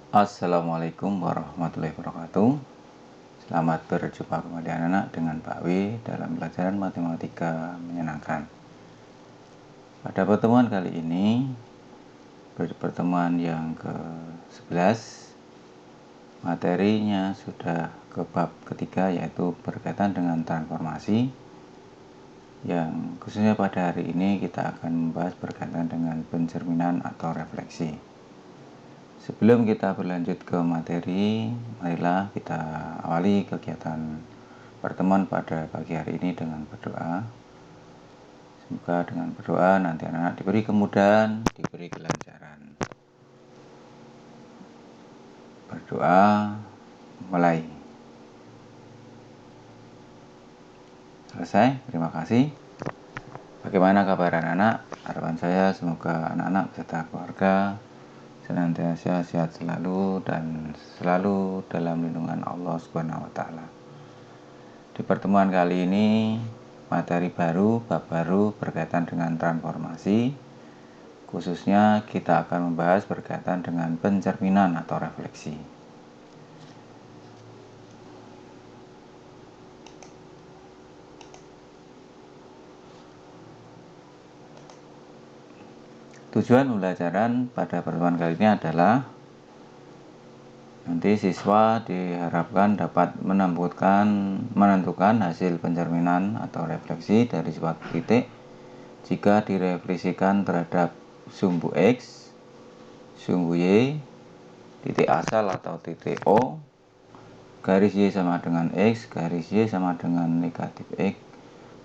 Assalamualaikum warahmatullahi wabarakatuh. Selamat berjumpa kembali anak-anak dengan Pak W dalam pelajaran matematika menyenangkan. Pada pertemuan kali ini, pertemuan yang ke-11, materinya sudah ke bab ketiga, yaitu berkaitan dengan transformasi. Yang khususnya pada hari ini kita akan membahas berkaitan dengan pencerminan atau refleksi. Sebelum kita berlanjut ke materi, marilah kita awali kegiatan pertemuan pada pagi hari ini dengan berdoa. Semoga dengan berdoa nanti anak-anak diberi kemudahan, diberi kelancaran. Berdoa, mulai. Selesai, terima kasih. Bagaimana kabar anak-anak? Harapan saya semoga anak-anak beserta keluarga senantiasa sehat selalu dan selalu dalam lindungan Allah Subhanahu wa taala. Di pertemuan kali ini, materi baru, bab baru berkaitan dengan transformasi. Khususnya kita akan membahas berkaitan dengan pencerminan atau refleksi. Tujuan pembelajaran pada pertemuan kali ini adalah nanti siswa diharapkan dapat menentukan hasil pencerminan atau refleksi dari suatu titik jika direfleksikan terhadap sumbu X, sumbu Y, titik asal atau titik O, garis Y sama dengan X, garis Y sama dengan negatif X,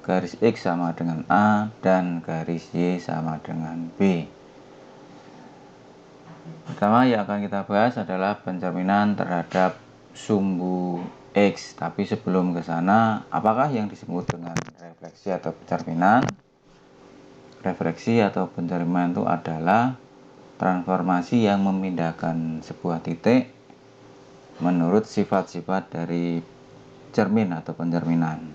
garis X sama dengan A, dan garis Y sama dengan B. Pertama yang akan kita bahas adalah pencerminan terhadap sumbu X. Tapi sebelum ke sana, apakah yang disebut dengan refleksi atau pencerminan? Refleksi atau pencerminan itu adalah transformasi yang memindahkan sebuah titik menurut sifat-sifat dari cermin atau pencerminan.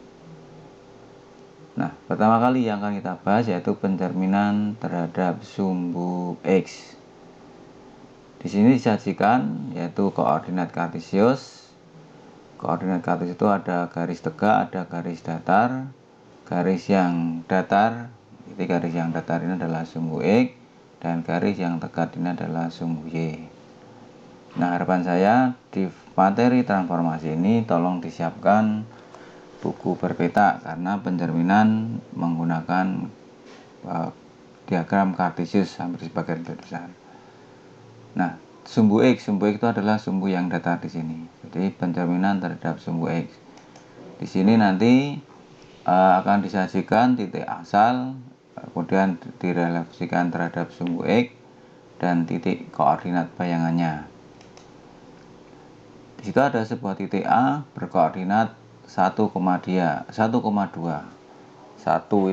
Nah, pertama kali yang akan kita bahas yaitu pencerminan terhadap sumbu X. Di sini disajikan yaitu koordinat kartesius. Koordinat kartesius itu ada garis tegak, ada garis datar. Garis yang datar, garis yang datar ini adalah sumbu X, dan garis yang tegak ini adalah sumbu Y. Nah, harapan saya di materi transformasi ini tolong disiapkan buku berpeta karena pencerminan menggunakan diagram kartesius hampir sebagian besar. Nah, sumbu X itu adalah sumbu yang datar di sini. Jadi pencerminan terhadap sumbu X. Di sini nanti akan disajikan titik asal, kemudian direfleksikan terhadap sumbu X dan titik koordinat bayangannya. Di situ ada sebuah titik A berkoordinat 1,2. 1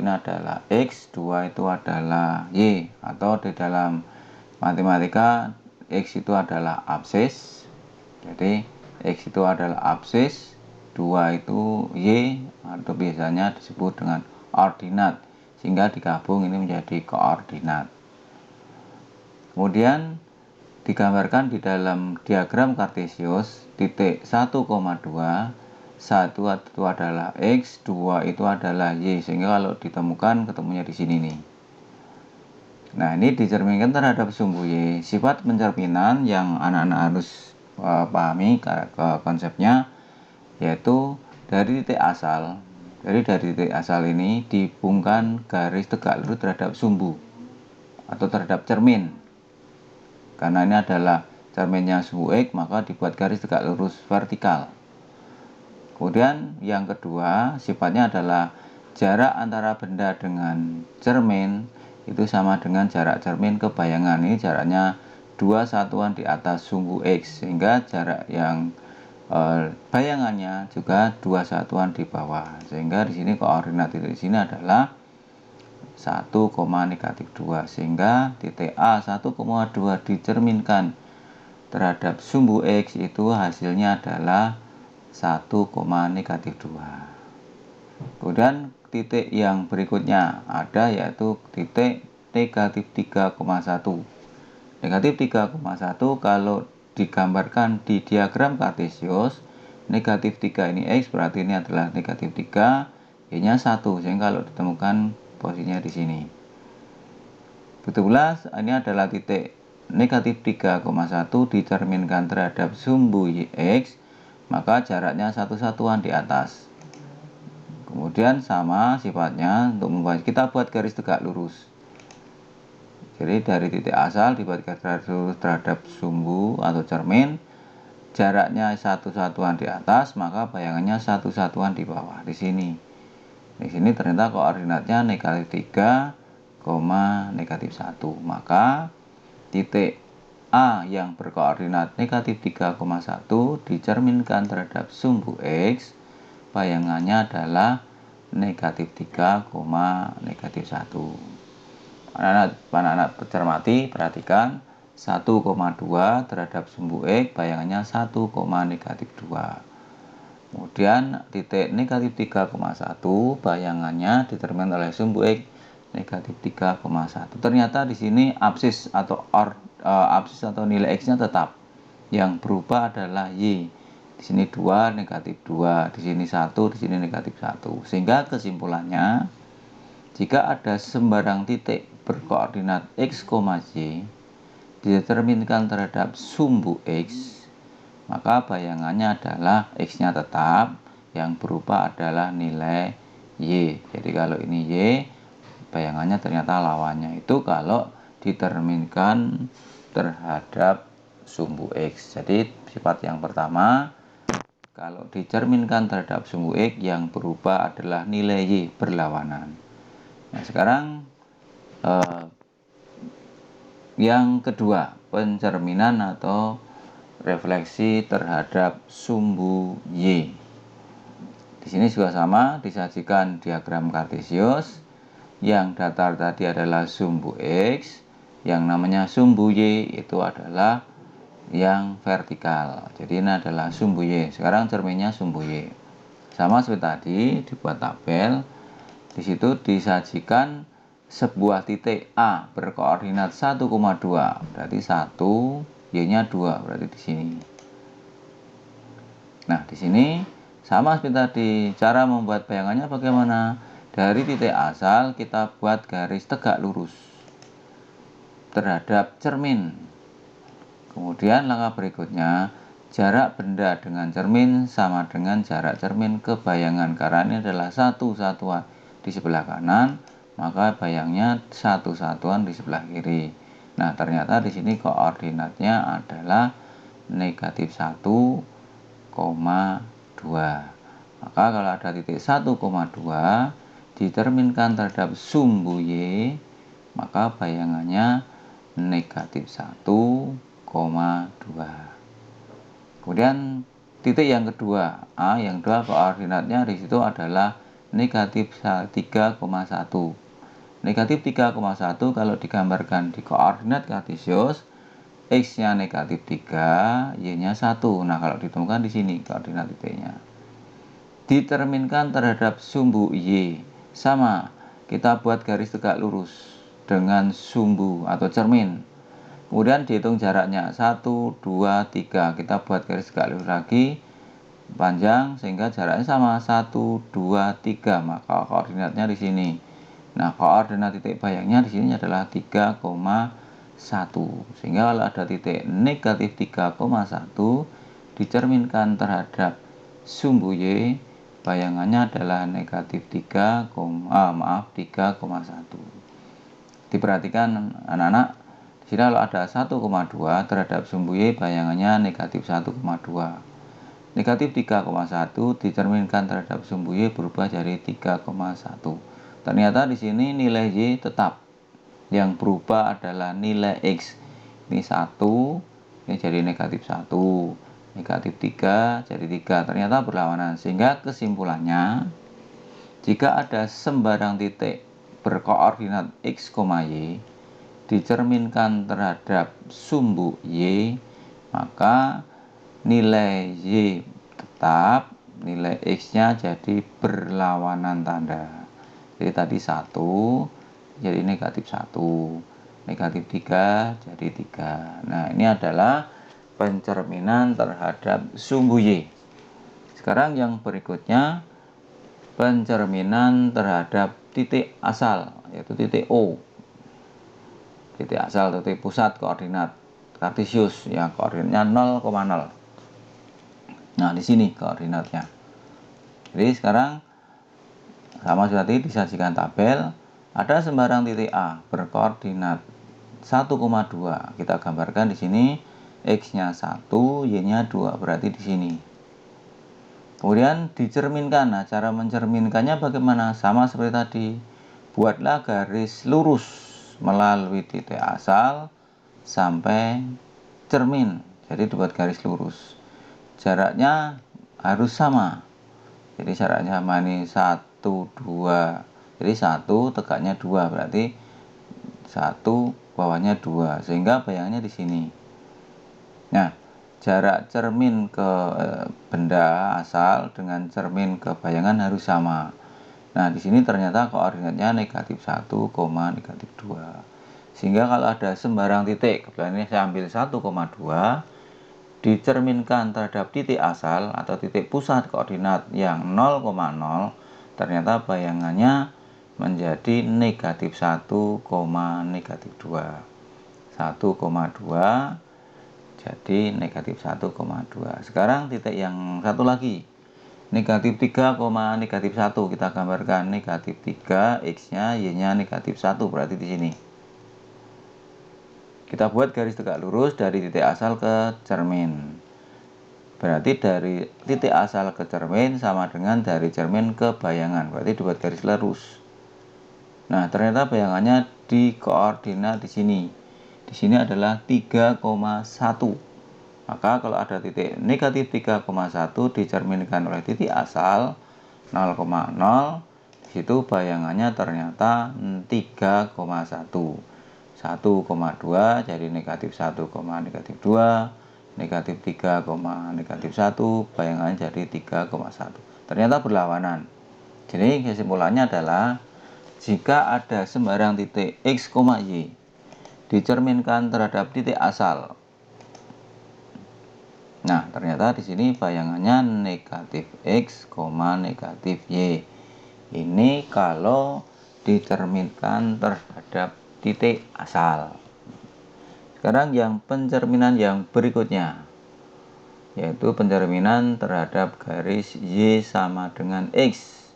ini adalah X, 2 itu adalah Y, atau di dalam matematika X itu adalah absis. Jadi X itu adalah absis, 2 itu Y, atau biasanya disebut dengan ordinat, sehingga digabung ini menjadi koordinat. Kemudian digambarkan di dalam diagram kartesius titik 1,2, 1 itu adalah X, 2 itu adalah Y, sehingga kalau ditemukan ketemunya di sini nih. Nah, ini dicerminkan terhadap sumbu Y. Sifat pencerminan yang anak-anak harus pahami ke konsepnya yaitu dari titik asal. Jadi dari titik asal ini dihubungkan garis tegak lurus terhadap sumbu atau terhadap cermin. Karena ini adalah cerminnya sumbu X, maka dibuat garis tegak lurus vertikal. Kemudian yang kedua, sifatnya adalah jarak antara benda dengan cermin itu sama dengan jarak cermin ke bayangan. Ini jaraknya 2 satuan di atas sumbu X, sehingga jarak yang bayangannya juga 2 satuan di bawah. Sehingga di sini koordinat titik di sini adalah 1, negatif 2, sehingga titik A 1,2 dicerminkan terhadap sumbu X itu hasilnya adalah 1, negatif 2. Kemudian titik yang berikutnya ada yaitu titik negatif 3,1. Negatif 3,1 kalau digambarkan di diagram kartesius, negatif 3 ini X, berarti ini adalah negatif 3, Y-nya 1, sehingga kalau ditemukan posisinya di sini. Betul pula ini adalah titik negatif 3,1 dicerminkan terhadap sumbu X, maka jaraknya satu satuan di atas. Kemudian sama sifatnya untuk membuat, kita buat garis tegak lurus. Jadi dari titik asal dibuat garis lurus terhadap sumbu atau cermin, jaraknya satu satuan di atas, maka bayangannya satu satuan di bawah. Di sini ternyata koordinatnya negatif 3, negatif 1. Maka titik A yang berkoordinat negatif 3,1 dicerminkan terhadap sumbu X, bayangannya adalah negatif 3, negatif 1. Anak-anak cermati, perhatikan 1,2 terhadap sumbu X, bayangannya 1, negatif 2. Kemudian titik negatif 3,1 bayangannya diterima oleh sumbu X negatif 3,1. Ternyata di sini absis atau nilai X-nya tetap. Yang berubah adalah Y. Di sini 2, negatif 2, di sini 1, di sini negatif 1. Sehingga kesimpulannya, jika ada sembarang titik berkoordinat X, Y dideterminkan terhadap sumbu X, maka bayangannya adalah X-nya tetap, yang berubah adalah nilai Y. Jadi kalau ini Y, bayangannya ternyata lawannya itu kalau diterminkan terhadap sumbu X. Jadi sifat yang pertama, kalau dicerminkan terhadap sumbu X, yang berubah adalah nilai Y berlawanan. Nah sekarang yang kedua, pencerminan atau refleksi terhadap sumbu Y. Di sini juga sama, disajikan diagram kartesius. Yang datar tadi adalah sumbu X, yang namanya sumbu Y itu adalah yang vertikal. Jadi ini adalah sumbu Y. Sekarang cerminnya sumbu Y. Sama seperti tadi, dibuat tabel. Di situ disajikan sebuah titik A berkoordinat 1,2, berarti 1, Y-nya 2, berarti di sini. Nah, di sini sama seperti tadi, cara membuat bayangannya bagaimana? Dari titik asal kita buat garis tegak lurus terhadap cermin. Kemudian langkah berikutnya, jarak benda dengan cermin sama dengan jarak cermin ke bayangan. Karena ini adalah satu satuan di sebelah kanan, maka bayangnya satu satuan di sebelah kiri. Nah, ternyata di sini koordinatnya adalah negatif 1,2. Maka kalau ada titik 1,2 diterminkan terhadap sumbu Y, maka bayangannya negatif 1,2. Kemudian titik yang kedua, A yang kedua koordinatnya di situ adalah negatif 3,1. Negatif 3,1 kalau digambarkan di koordinat kartesius, X-nya negatif 3, Y-nya 1. Nah, kalau ditemukan di sini koordinat titiknya. Diterminkan terhadap sumbu Y, sama, kita buat garis tegak lurus dengan sumbu atau cermin. Kemudian dihitung jaraknya 1, 2, 3. Kita buat garis tegak lurus lagi panjang sehingga jaraknya sama 1, 2, 3. Maka koordinatnya di sini. Nah, koordinat titik bayangnya di sini adalah 3,1. Sehingga kalau ada titik negatif 3,1 dicerminkan terhadap sumbu Y, bayangannya adalah negatif 3,1. Diperhatikan anak-anak, di sini kalau ada 1,2 terhadap sumbu Y, bayangannya negatif 1,2. Negatif 3,1 dicerminkan terhadap sumbu Y berubah jadi 3,1. Ternyata di sini nilai Y tetap. Yang berubah adalah nilai X. Ini 1, ini jadi negatif 1. Negatif 3 jadi 3, ternyata berlawanan. Sehingga kesimpulannya, jika ada sembarang titik berkoordinat X, Y dicerminkan terhadap sumbu Y, maka nilai Y tetap, nilai X-nya jadi berlawanan tanda. Jadi tadi 1 jadi negatif 1, negatif 3 jadi 3. Nah, ini adalah pencerminan terhadap sumbu Y. Sekarang yang berikutnya pencerminan terhadap titik asal, yaitu titik O. Titik asal, titik pusat koordinat kartesius yang koordinatnya 0,0. Nah, di sini koordinatnya. Jadi sekarang sama seperti disajikan tabel, ada sembarang titik A berkoordinat 1,2. Kita gambarkan di sini X-nya 1, Y-nya 2, berarti di sini. Kemudian dicerminkan. Nah, cara mencerminkannya bagaimana? Sama seperti tadi. Buatlah garis lurus melalui titik asal sampai cermin. Jadi dibuat garis lurus. Jaraknya harus sama. Jadi jaraknya sama ini 1, 2. Jadi 1 tegaknya 2, berarti 1 bawahnya 2, sehingga bayangannya di sini. Nah, jarak cermin ke benda asal dengan cermin ke bayangan harus sama. Nah, di sini ternyata koordinatnya negatif 1, negatif 2. Sehingga kalau ada sembarang titik, kebetulan ini saya ambil 1,2, dicerminkan terhadap titik asal atau titik pusat koordinat yang 0,0, ternyata bayangannya menjadi negatif 1, negatif 2. 1,2 jadi negatif 1,2. Sekarang titik yang satu lagi, negatif 3, negatif 1. Kita gambarkan negatif 3, X-nya, Y-nya negatif 1, berarti di sini. Kita buat garis tegak lurus dari titik asal ke cermin. Berarti dari titik asal ke cermin sama dengan dari cermin ke bayangan. Berarti dibuat garis lurus. Nah, ternyata bayangannya di koordinat di sini. Di sini adalah 3,1. Maka kalau ada titik negatif 3,1 dicerminkan oleh titik asal 0,0, di situ bayangannya ternyata 3,1. 1,2 jadi negatif 1, negatif 2, negatif 3, negatif 1, bayangannya jadi 3,1. Ternyata berlawanan. Jadi kesimpulannya adalah jika ada sembarang titik X, Y dicerminkan terhadap titik asal. Nah, ternyata di sini bayangannya negatif X, negatif Y. Ini kalau dicerminkan terhadap titik asal. Sekarang yang pencerminan yang berikutnya, yaitu pencerminan terhadap garis Y sama dengan X.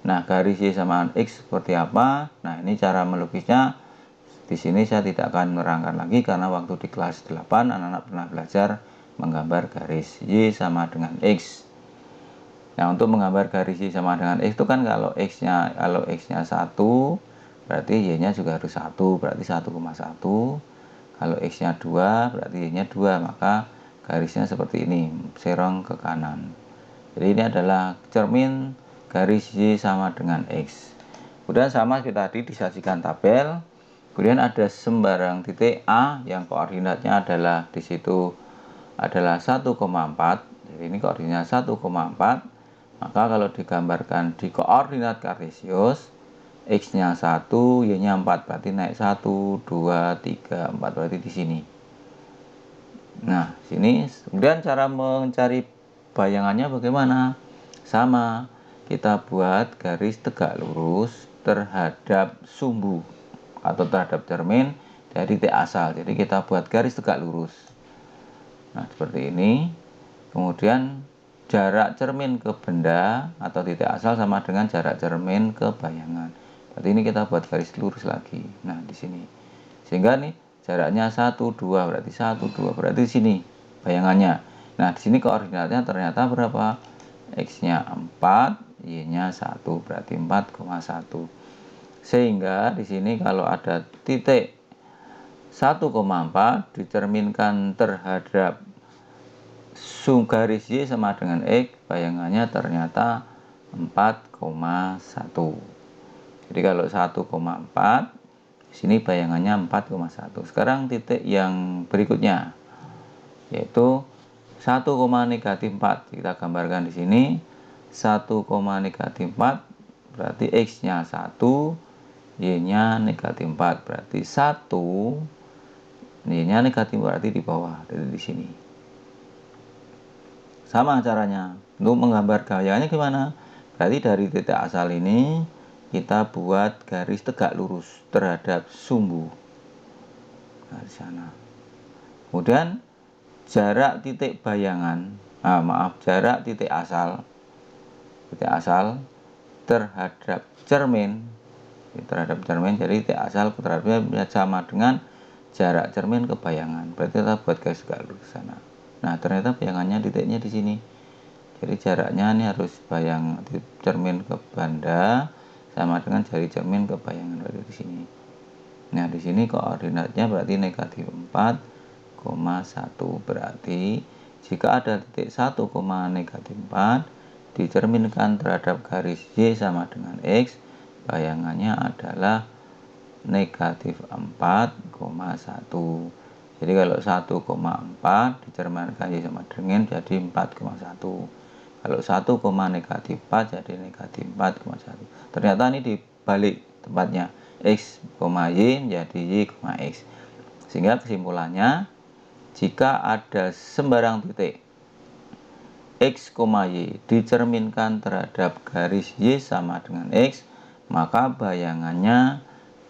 Nah, garis Y sama dengan X seperti apa? Nah, ini cara melukisnya. Di sini saya tidak akan menerangkan lagi karena waktu di kelas 8 anak-anak pernah belajar menggambar garis Y sama dengan X. Nah, untuk menggambar garis Y sama dengan X itu kan kalau X-nya 1, berarti Y-nya juga harus 1, berarti 1,1. Kalau X-nya 2, berarti Y-nya 2, maka garisnya seperti ini, serong ke kanan. Jadi ini adalah cermin garis Y sama dengan X. Kemudian sama seperti tadi disajikan tabel. Kemudian ada sembarang titik A yang koordinatnya adalah di situ adalah 1,4. Jadi ini koordinatnya 1,4. Maka kalau digambarkan di koordinat kartesius, X-nya 1, Y-nya 4, berarti naik 1, 2, 3, 4, berarti di sini. Nah, sini kemudian cara mencari bayangannya bagaimana? Sama, kita buat garis tegak lurus terhadap sumbu atau terhadap cermin dari titik asal. Jadi kita buat garis tegak lurus. Nah, seperti ini. Kemudian jarak cermin ke benda atau titik asal sama dengan jarak cermin ke bayangan. Berarti ini kita buat garis lurus lagi. Nah, di sini. Sehingga nih jaraknya 1, 2, berarti 1, 2, berarti di sini bayangannya. Nah, di sini koordinatnya ternyata berapa? X-nya 4, Y-nya 1, berarti 4,1. Sehingga di sini kalau ada titik 1,4 dicerminkan terhadap garis Y sama dengan X, bayangannya ternyata 4,1. Jadi kalau 1,4, di sini bayangannya 4,1. Sekarang titik yang berikutnya, yaitu 1, negatif 4. Kita gambarkan di sini 1, negatif 4, berarti X-nya 1, Y-nya negatif 4, berarti 1, Y-nya negatif berarti di bawah, dari di sini. Sama caranya. Untuk menggambar bayangannya gimana? Berarti dari titik asal ini kita buat garis tegak lurus terhadap sumbu. Nah, di sana. Kemudian jarak titik bayangan, jarak titik asal terhadap cermin, jadi titik asal terhadapnya sama dengan jarak cermin ke bayangan. Berarti kita buat garis tegak lurus sana. Nah, ternyata bayangannya titiknya di sini. Jadi jaraknya ini harus cermin ke banda sama dengan jari cermin ke bayangan, berarti di sini. Nah, di sini koordinatnya berarti negatif 4,1. Berarti jika ada titik 1, negatif 4 dicerminkan terhadap garis Y sama dengan X, bayangannya adalah negatif 4,1. Jadi kalau 1,4 dicerminkan Y sama dengan jadi 4,1. Kalau 1, negatif 4 jadi negatif 4,1. Ternyata ini dibalik tempatnya. X, Y menjadi Y, X. Sehingga kesimpulannya, jika ada sembarang titik X, Y dicerminkan terhadap garis Y sama dengan X, maka bayangannya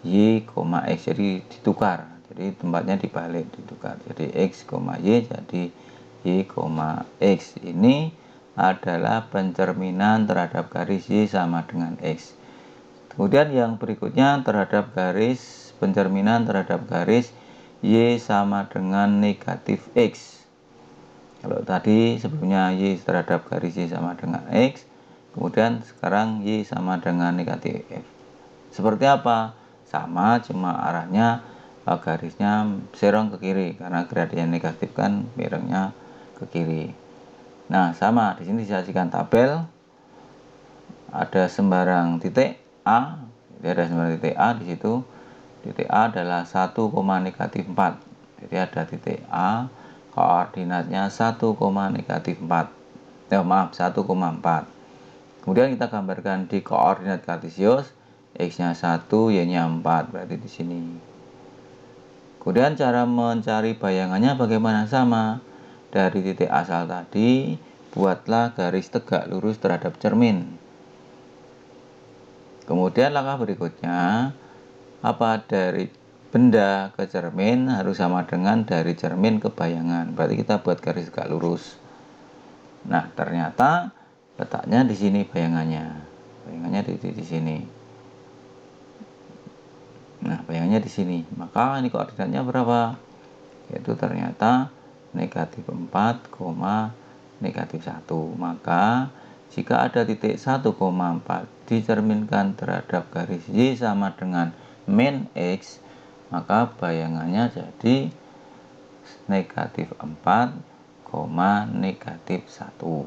Y, X. Jadi ditukar. Jadi tempatnya dibalik, ditukar. Jadi X, Y jadi Y, X. Ini adalah pencerminan terhadap garis Y sama dengan X. Kemudian yang berikutnya pencerminan terhadap garis Y sama dengan negatif X. Kalau tadi sebelumnya Y terhadap garis Y sama dengan X, kemudian sekarang Y sama dengan negatif F. Seperti apa? Sama, cuma arahnya garisnya serong ke kiri, karena gradien negatif kan miringnya ke kiri. Nah, sama di sini disajikan tabel, ada sembarang titik A, jadi ada sembarang titik A di situ. Titik A adalah 1, negatif 4. Jadi ada titik A, koordinatnya 1, negatif 4. 1,4. Kemudian kita gambarkan di koordinat kartesius, X-nya 1, Y-nya 4, berarti di sini. Kemudian cara mencari bayangannya bagaimana? Sama. Dari titik asal tadi, buatlah garis tegak lurus terhadap cermin. Kemudian langkah berikutnya, dari benda ke cermin harus sama dengan dari cermin ke bayangan. Berarti kita buat garis tegak lurus. Nah, ternyata letaknya di sini bayangannya. Bayangannya di sini. Nah, bayangannya di sini. Maka ini koordinatnya berapa? Yaitu ternyata negatif 4, negatif 1. Maka jika ada titik 1,4 dicerminkan terhadap garis Y sama dengan min X, maka bayangannya jadi negatif 4, negatif 1.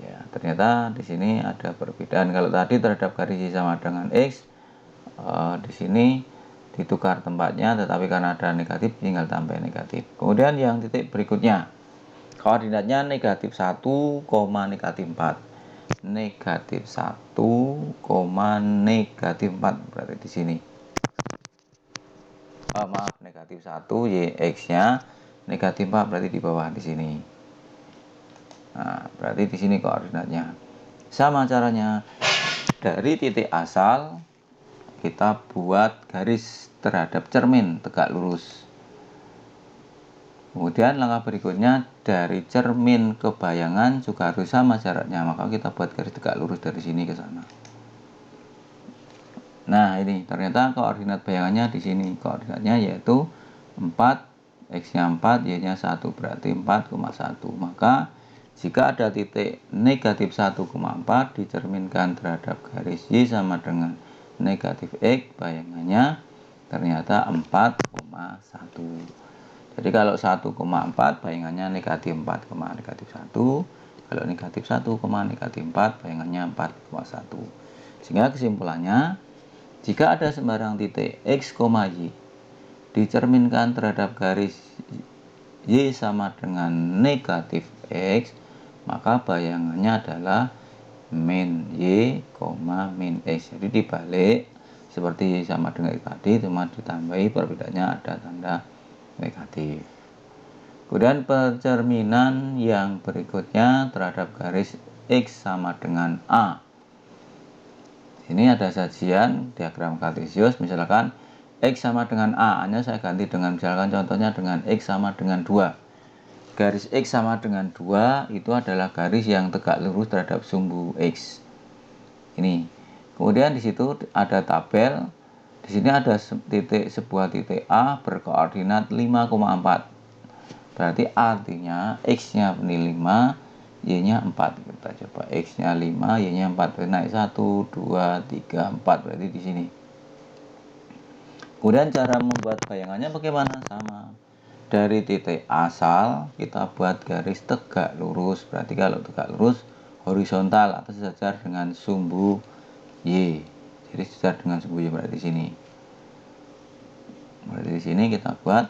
Ya, ternyata di sini ada perbedaan. Kalau tadi terhadap garis Y sama dengan X, di sini ditukar tempatnya, tetapi karena ada negatif tinggal tambah negatif. Kemudian yang titik berikutnya, koordinatnya negatif 1, negatif 4. Negatif 1, negatif 4 berarti di sini. Negatif 1 Y X-nya, negatif 4 berarti di bawah di sini. Nah, berarti di sini koordinatnya. Sama caranya, dari titik asal kita buat garis terhadap cermin tegak lurus. Kemudian langkah berikutnya, dari cermin ke bayangan juga harus sama jaraknya, maka kita buat garis tegak lurus dari sini ke sana. Nah, ini ternyata koordinat bayangannya di sini. Koordinatnya yaitu 4, X-nya 4, Y-nya 1, berarti 4,1. Maka jika ada titik negatif 1,4 dicerminkan terhadap garis Y sama dengan negatif X, bayangannya ternyata 4,1. Jadi kalau 1,4 bayangannya negatif 4, negatif 1. Kalau negatif 1, negatif 4 bayangannya 4,1. Sehingga kesimpulannya, jika ada sembarang titik X, Y dicerminkan terhadap garis Y sama dengan negatif X, maka bayangannya adalah min Y, min X. Jadi dibalik seperti sama dengan tadi, cuma ditambahi perbedaannya ada tanda negatif. Kemudian pencerminan yang berikutnya terhadap garis X sama dengan A. Ini ada sajian diagram kartesius, misalkan X sama dengan A, hanya saya ganti dengan misalkan contohnya dengan X sama dengan 2. Garis X sama dengan 2 itu adalah garis yang tegak lurus terhadap sumbu X. Ini. Kemudian di situ ada tabel. Di sini ada sebuah titik A berkoordinat 5,4. Berarti artinya X-nya ini 5, Y-nya 4. Kita coba X-nya 5, Y-nya 4. Berarti naik 1, 2, 3, 4. Berarti di sini. Kemudian cara membuat bayangannya bagaimana? Sama. Dari titik asal kita buat garis tegak lurus. Berarti kalau tegak lurus horizontal atau sejajar dengan sumbu Y. Jadi sejajar dengan sumbu Y berarti di sini. Berarti di sini kita buat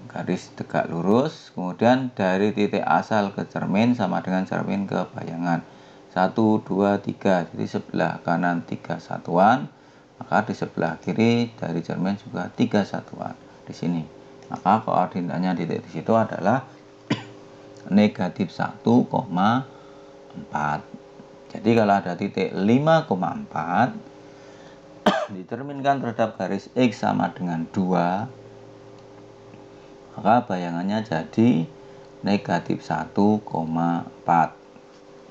garis tegak lurus, kemudian dari titik asal ke cermin sama dengan cermin ke bayangan. 1, 2, 3. Jadi sebelah kanan 3 satuan, maka di sebelah kiri dari cermin juga 3 satuan di sini. Maka koordinatnya di titik situ adalah negatif 1,4. Jadi kalau ada titik 5,4 dicerminkan terhadap garis X sama dengan 2, maka bayangannya jadi negatif 1,4.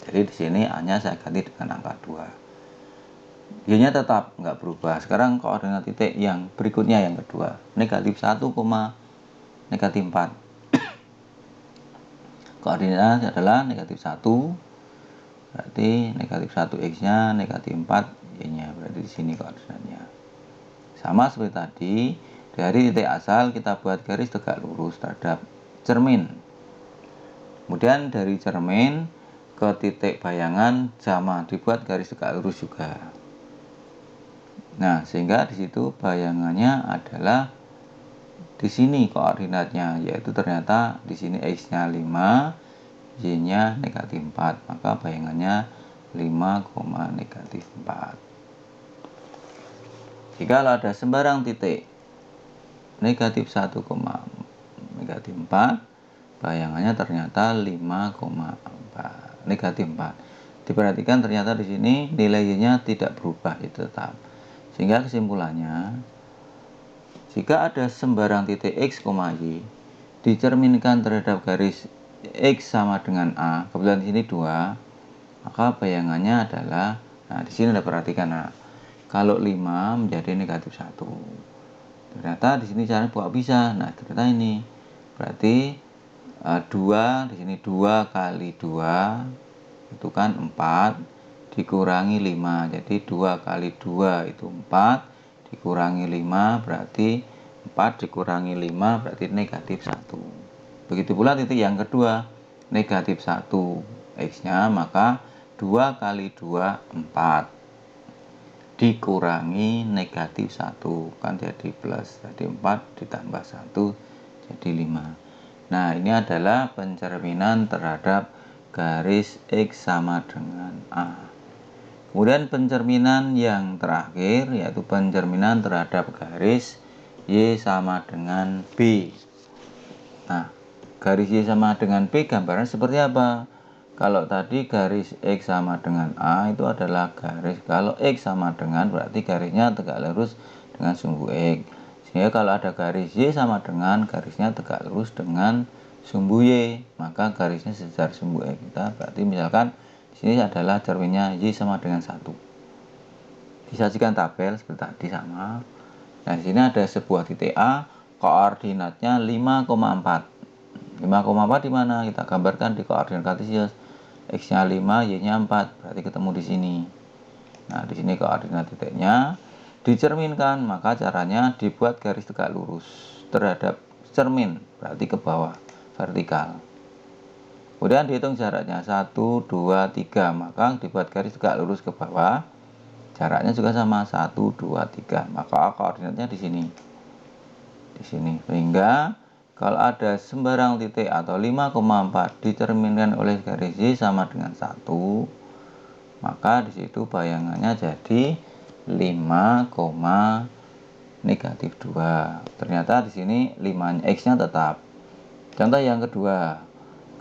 Jadi di sini hanya saya ganti dengan angka 2. Y-nya tetap nggak berubah. Sekarang koordinat titik yang berikutnya yang kedua, negatif 1, negatif 4. Koordinatnya adalah negatif 1, berarti negatif 1 X-nya, negatif 4 Y-nya. Berarti di sini koordinatnya. Sama seperti tadi, dari titik asal kita buat garis tegak lurus terhadap cermin. Kemudian dari cermin ke titik bayangan sama dibuat garis tegak lurus juga. Nah, sehingga di situ bayangannya adalah di sini koordinatnya, yaitu ternyata di sini X-nya 5, Y-nya negatif 4. Maka bayangannya 5, negatif 4. Jika ada sembarang titik negatif 1, negatif 4, bayangannya ternyata 5,4 negatif 4. Diperhatikan ternyata di sini nilainya tidak berubah, itu tetap. Sehingga kesimpulannya, jika ada sembarang titik X, Y dicerminkan terhadap garis X sama dengan A, kebetulan di sini 2, maka bayangannya adalah, nah di sini ada perhatikan, nah, kalau 5 menjadi negatif 1. Ternyata di sini caranya kok bisa. Nah, ternyata ini berarti 2 di sini 2 kali 2 itu kan 4 dikurangi 5. Jadi 2 kali 2 itu 4 dikurangi 5 berarti 4 dikurangi 5 berarti negatif 1. Begitu pula titik yang kedua, negatif 1 X-nya, maka 2 kali 2 4 dikurangi negatif 1 kan jadi plus, jadi 4 ditambah 1 jadi 5. Nah, ini adalah pencerminan terhadap garis X sama dengan A. Kemudian pencerminan yang terakhir yaitu pencerminan terhadap garis Y sama dengan B. Nah, garis Y sama dengan B gambarannya seperti apa? Kalau tadi garis X sama dengan A itu adalah garis, kalau X sama dengan berarti garisnya tegak lurus dengan sumbu X. Sehingga kalau ada garis Y sama dengan, garisnya tegak lurus dengan sumbu Y, maka garisnya sejajar sumbu X kita. Berarti misalkan di sini adalah cerminnya Y sama dengan 1. Disajikan tabel seperti tadi sama. Nah, di sini ada sebuah titik A, koordinatnya 5,4. 5,4 di mana? Kita gambarkan di koordinat kartesius. X-nya 5, Y-nya 4. Berarti ketemu di sini. Nah, di sini koordinat titiknya dicerminkan, maka caranya dibuat garis tegak lurus terhadap cermin, berarti ke bawah, vertikal. Kemudian dihitung jaraknya 1, 2, 3, maka dibuat garis tegak lurus ke bawah. Jaraknya juga sama 1, 2, 3. Maka koordinatnya di sini. Di sini. Sehingga kalau ada sembarang titik atau 5,4 dicerminkan oleh garis Y sama dengan 1, maka di situ bayangannya jadi 5, negatif 2. Ternyata di sini 5 X-nya tetap. Contoh yang kedua,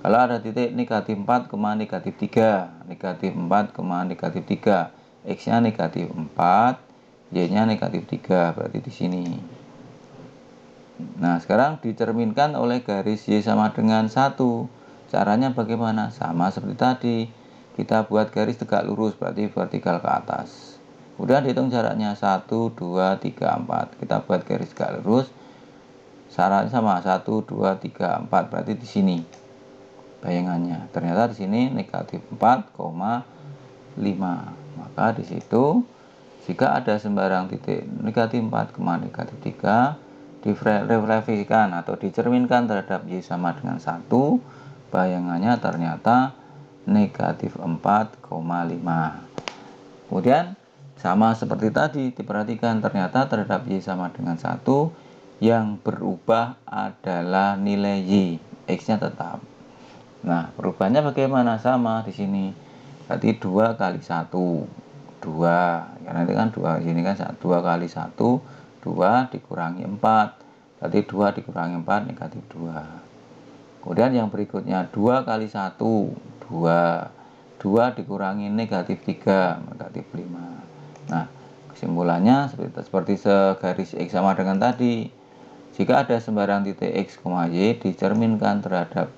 kalau ada titik negatif 4, negatif 3, negatif 4, negatif 3, X-nya negatif 4, Y-nya negatif 3, berarti di sini. Nah, sekarang dicerminkan oleh garis Y sama dengan 1. Caranya bagaimana? Sama seperti tadi. Kita buat garis tegak lurus, berarti vertikal ke atas. Udah dihitung jaraknya 1, 2, 3, 4. Kita buat garis tegak lurus. Syaratnya sama 1, 2, 3, 4, berarti di sini. Bayangannya ternyata di sini negatif 4,5. Maka di situ jika ada sembarang titik negatif 4, negatif 3 direfleksikan atau dicerminkan terhadap Y sama dengan 1, bayangannya ternyata negatif 4,5. Kemudian sama seperti tadi, diperhatikan ternyata terhadap Y sama dengan 1, yang berubah adalah nilai Y, X-nya tetap. Nah, perubahannya bagaimana? Sama di sini. Berarti 2 kali 1, 2. Ya nanti kan 2 sini kan 2 kali 1, 2 dikurangi 4. Berarti 2 dikurangi 4 negatif 2. Kemudian yang berikutnya 2 kali 1, 2. 2 dikurangi negatif 3, negatif 5. Nah, kesimpulannya seperti segaris X sama dengan tadi. Jika ada sembarang titik X, Y dicerminkan terhadap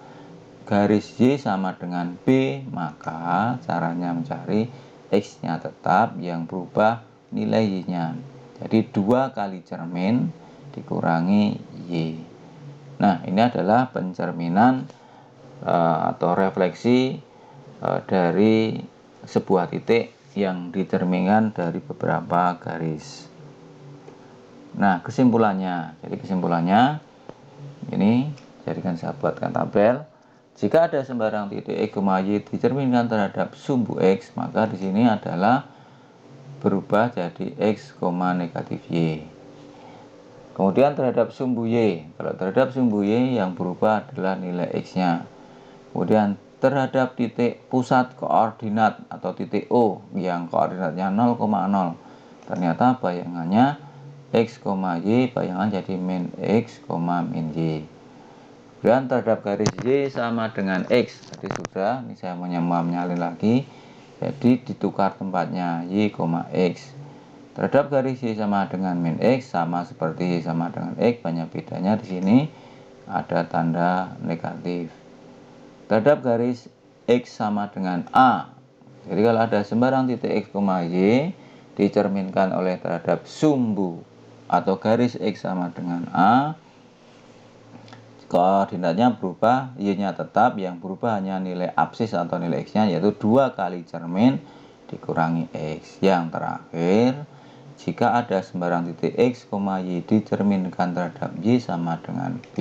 garis Y sama dengan B, maka caranya mencari X-nya tetap yang berubah nilai Y-nya. Jadi 2 kali cermin dikurangi Y. Nah, ini adalah pencerminan atau refleksi dari sebuah titik yang dicerminkan dari beberapa garis. Nah, kesimpulannya. Jadi kesimpulannya ini jadikan saya buatkan tabel. Jika ada sembarang titik X, Y dicerminkan terhadap sumbu X, maka di sini adalah berubah jadi X, negatif Y. Kemudian terhadap sumbu Y, kalau terhadap sumbu Y yang berubah adalah nilai X-nya. Kemudian terhadap titik pusat koordinat atau titik O yang koordinatnya 0,0, ternyata bayangannya X, Y, bayangan jadi min X, min Y. Dan terhadap garis Y sama dengan X, tadi sudah, ini saya menyalin lagi, jadi ditukar tempatnya Y, X. Terhadap garis Y sama dengan min X, sama seperti Y sama dengan X, banyak bedanya di sini ada tanda negatif. Terhadap garis X sama dengan A, jadi kalau ada sembarang titik X, Y dicerminkan oleh terhadap sumbu atau garis X sama dengan A, koordinatnya berubah, Y-nya tetap, yang berubah hanya nilai absis atau nilai X-nya, yaitu 2 kali cermin dikurangi X. Yang terakhir, jika ada sembarang titik X, Y dicerminkan terhadap Y sama dengan B,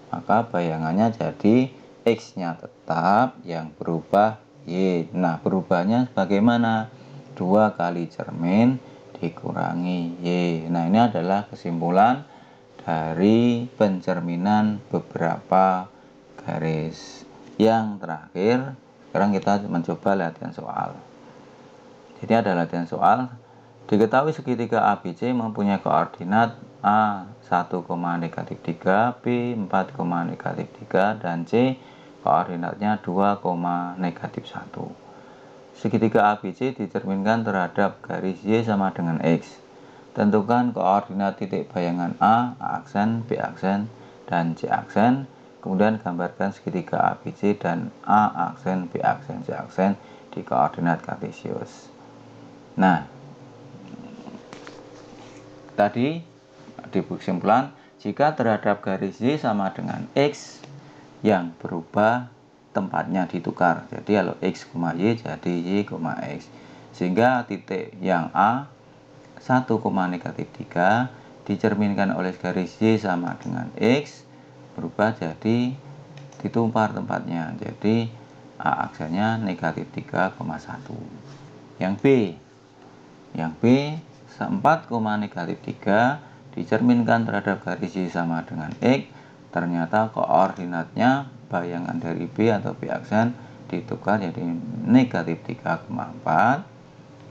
maka bayangannya jadi X-nya tetap, yang berubah Y. Nah, perubahannya bagaimana? 2 kali cermin dikurangi Y. Nah, ini adalah kesimpulan dari pencerminan beberapa garis. Yang terakhir, sekarang kita mencoba latihan soal. Jadi ada latihan soal. Diketahui segitiga ABC mempunyai koordinat A 1, negatif 3, B 4, negatif 3, dan C koordinatnya 2, negatif 1. Segitiga ABC dicerminkan terhadap garis Y sama dengan X. Tentukan koordinat titik bayangan A aksen, B aksen, dan C aksen. Kemudian gambarkan segitiga ABC dan A aksen, B aksen, C aksen di koordinat kartesius. Nah, tadi di kesimpulan, jika terhadap garis Y sama dengan X, yang berubah tempatnya ditukar. Jadi kalau X, Y jadi Y, X. Sehingga titik yang A 1, negatif 3 dicerminkan oleh garis Y sama dengan X, berubah jadi ditumpar tempatnya, jadi A aksennya negatif 3,1. Yang B 4, negatif 3 dicerminkan terhadap garis Y sama dengan X, ternyata koordinatnya bayangan dari B atau B aksen ditukar jadi negatif 3,4.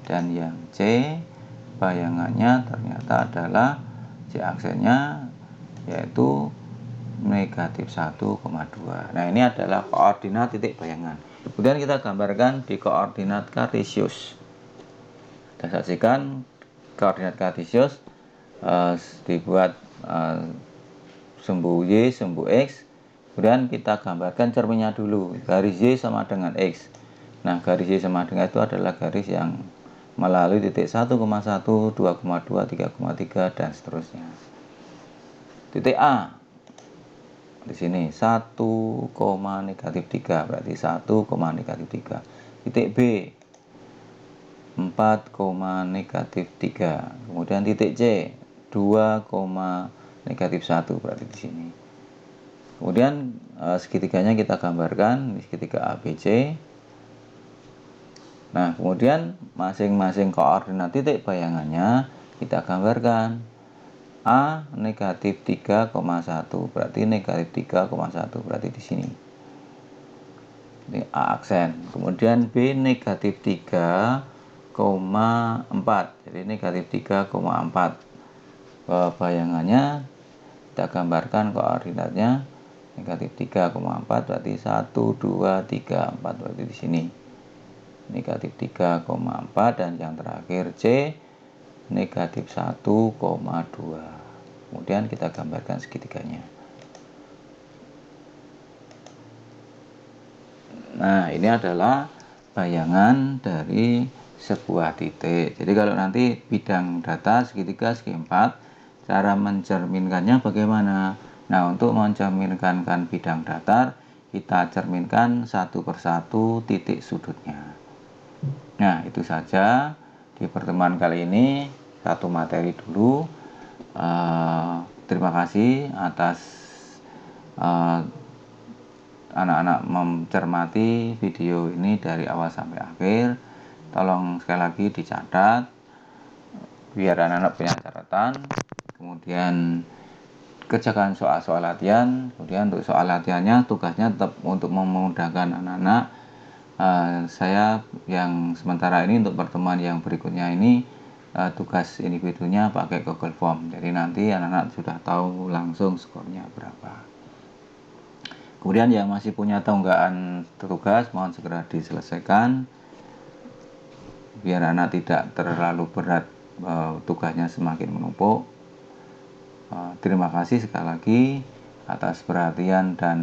Dan yang C bayangannya ternyata adalah C aksennya yaitu negatif 1,2. Nah, ini adalah koordinat titik bayangan. Kemudian kita gambarkan di koordinat kartesius. Kita saksikan koordinat kartesius dibuat sumbu Y, sumbu X. Kemudian kita gambarkan cerminnya dulu. Garis Y sama dengan X. Nah, garis Y sama dengan itu adalah garis yang melalui titik 1,1, 2,2, 3,3 dan seterusnya. Titik A di sini 1, negatif 3, berarti 1, negatif 3. Titik B 4, negatif 3. Kemudian titik C 2, negatif 1, berarti di sini. Kemudian segitiganya kita gambarkan di segitiga ABC. Nah, kemudian masing-masing koordinat titik bayangannya kita gambarkan. A negatif 3,1, berarti negatif 3,1, berarti di sini. Ini A aksen. Kemudian B negatif 3,4, jadi negatif 3,4. Bayangannya kita gambarkan koordinatnya negatif 3,4, berarti 1, 2, 3, 4, berarti di sini. Negatif 3,4 dan yang terakhir C negatif 1,2. Kemudian kita gambarkan segitiganya. Nah, ini adalah bayangan dari sebuah titik. Jadi kalau nanti bidang data segitiga, segi 4, cara mencerminkannya bagaimana? Nah, untuk mencerminkan bidang datar, kita cerminkan satu persatu titik sudutnya. Nah, itu saja di pertemuan kali ini. Satu materi dulu. Terima kasih atas anak-anak mencermati video ini dari awal sampai akhir. Tolong sekali lagi dicatat biar anak-anak punya catatan. Kemudian kerjakan soal-soal latihan. Kemudian untuk soal latihannya, tugasnya tetap untuk memudahkan anak-anak. Saya yang sementara ini untuk pertemuan yang berikutnya ini tugas individunya pakai Google Form. Jadi nanti anak-anak sudah tahu langsung skornya berapa. Kemudian yang masih punya tunggakan tugas mohon segera diselesaikan biar anak tidak terlalu berat, tugasnya semakin menumpuk. Terima kasih sekali lagi atas perhatian dan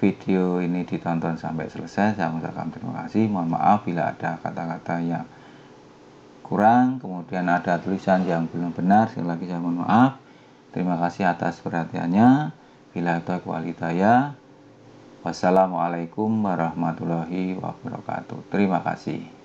video ini ditonton sampai selesai. Saya mengucapkan terima kasih. Mohon maaf bila ada kata-kata yang kurang, kemudian ada tulisan yang belum benar. Sekali lagi saya mohon maaf. Terima kasih atas perhatiannya. Bila taufiq wal hidayah. Wassalamualaikum warahmatullahi wabarakatuh. Terima kasih.